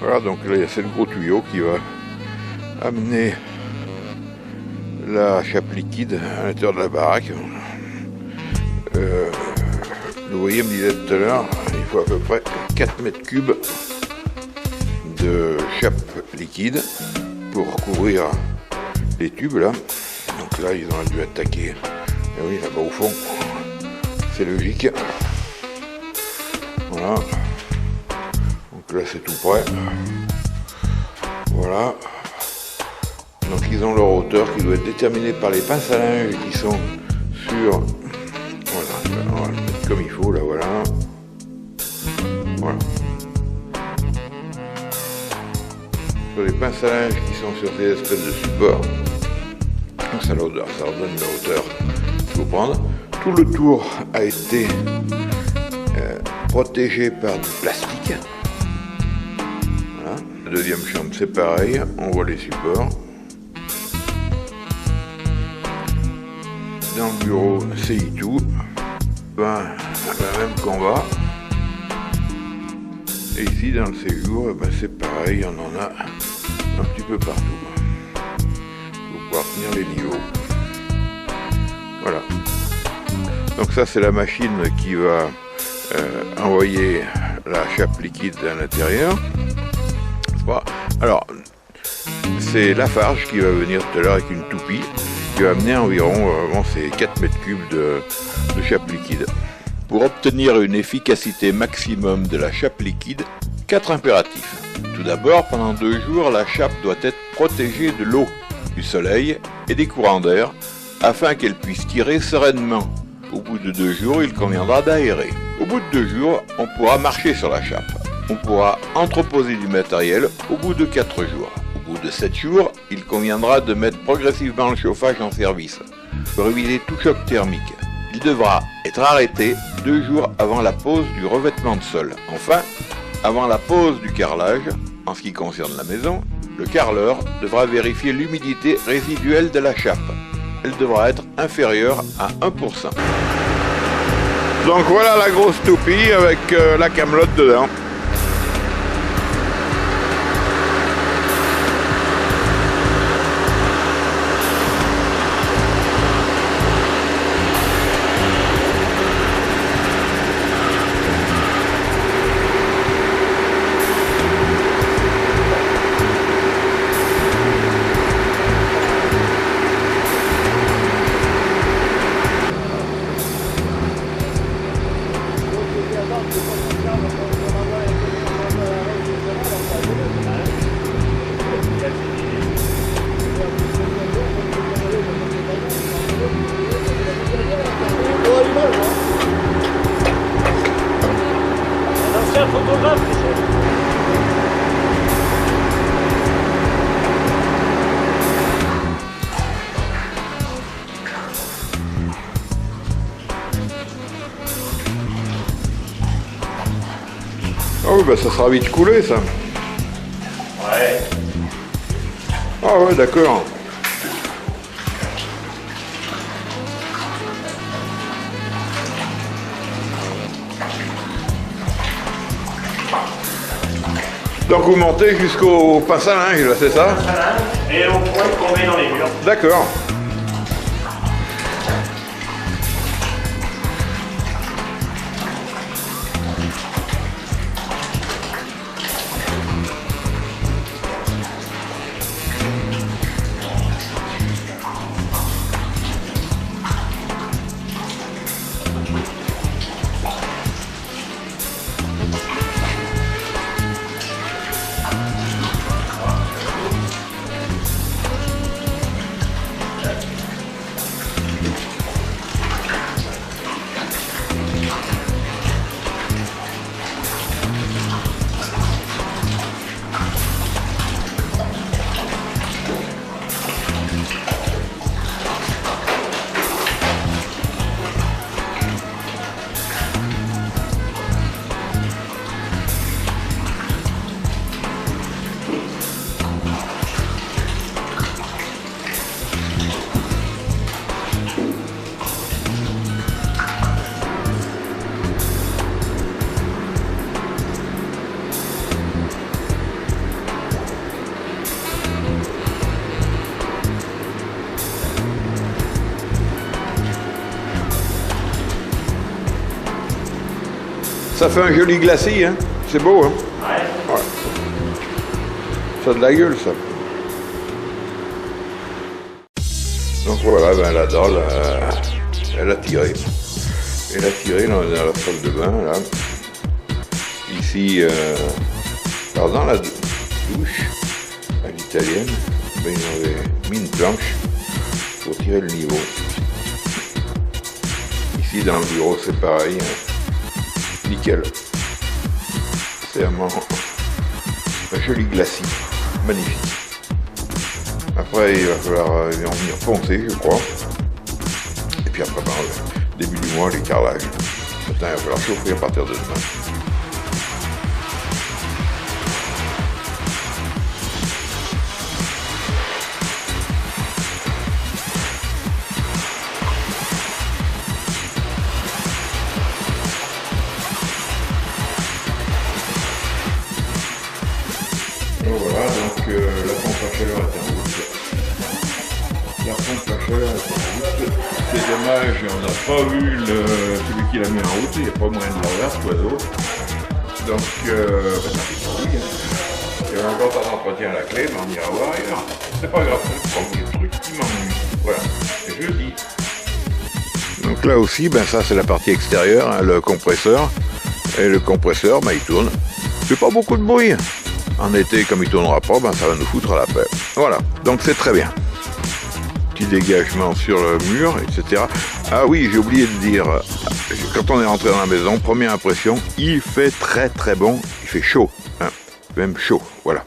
Voilà, donc là c'est le gros tuyau qui va amener la chape liquide à l'intérieur de la baraque. Vous voyez, me disait tout à l'heure, il faut à peu près 4 mètres cubes de chape liquide pour couvrir les tubes là. Donc là ils ont dû attaquer. Et oui, là-bas au fond, c'est logique. Voilà. Donc là c'est tout prêt. Voilà. Donc ils ont leur hauteur qui doit être déterminée par les pinces à linge qui sont sur... Voilà, on va le mettre comme il faut là, voilà. Voilà. Sur les pinces à linge qui sont sur ces espèces de supports. Donc ça leur donne la hauteur qu'il faut prendre. Tout le tour a été protégé par du plastique. Voilà. La deuxième chambre c'est pareil, on voit les supports. Dans le bureau c'est tout. Ben, même combat. Et ici dans le séjour, ben, c'est pareil, on en a un petit peu partout. Pour pouvoir tenir les niveaux. Voilà. Donc ça c'est la machine qui va envoyer la chape liquide à l'intérieur. Alors c'est Lafarge qui va venir tout à l'heure avec une toupie qui va amener environ ces 4 mètres cubes de chape liquide. Pour obtenir une efficacité maximum de la chape liquide, 4 impératifs. Tout d'abord, pendant 2 jours, la chape doit être protégée de l'eau, du soleil et des courants d'air afin qu'elle puisse tirer sereinement. Au bout de 2 jours, il conviendra d'aérer. Au bout de 2 jours, on pourra marcher sur la chape. On pourra entreposer du matériel au bout de 4 jours. Au bout de 7 jours, il conviendra de mettre progressivement le chauffage en service pour éviter tout choc thermique. Il devra être arrêté 2 jours avant la pose du revêtement de sol. Enfin, avant la pose du carrelage, en ce qui concerne la maison, le carreleur devra vérifier l'humidité résiduelle de la chape. Elle devra être inférieure à 1%. Donc voilà la grosse toupie avec la camelote dedans. Ah oui, bah ça sera vite coulé ça. Ouais. Ah ouais, d'accord. Donc vous montez jusqu'au pince à linge, là, c'est ça? Et on pourrait tomber dans les murs. D'accord. Ça fait un joli glacis, hein. C'est beau, hein. Ouais. Ouais. Ça a de la gueule, ça. Donc voilà, ben la dalle, elle a tiré. Elle a tiré dans la salle de bain, là. Ici, alors dans la douche, à l'italienne, ben, ils avaient mis une planche pour tirer le niveau. Ici, dans le bureau, c'est pareil. Hein. Nickel. C'est vraiment un joli glacis. Magnifique. Après, il va falloir venir poncer, je crois. Et puis après, ben, début du mois, les carrelages. Maintenant, il va falloir chauffer à partir de demain. Donc voilà, donc la pompe à chaleur est en route. La pompe à chaleur est en route. C'est dommage, on n'a pas vu celui qui l'a mis en route, il n'y a pas moyen de l'avoir, cet oiseau. Donc, ça fait pas oui. Il y a encore pas d'entretien à la clé, mais on ira voir ailleurs. C'est pas grave, c'est le premier truc qui m'ennuie. Voilà, et je le dis. Donc là aussi, ben ça c'est la partie extérieure, hein, le compresseur. Et le compresseur, ben il tourne. Il fait pas beaucoup de bruit. En été, comme il tournera pas, ben ça va nous foutre à la paix. Voilà, donc c'est très bien. Petit dégagement sur le mur, etc. Ah oui, j'ai oublié de dire, quand on est rentré dans la maison, première impression, il fait très très bon, il fait chaud, hein, même chaud, voilà.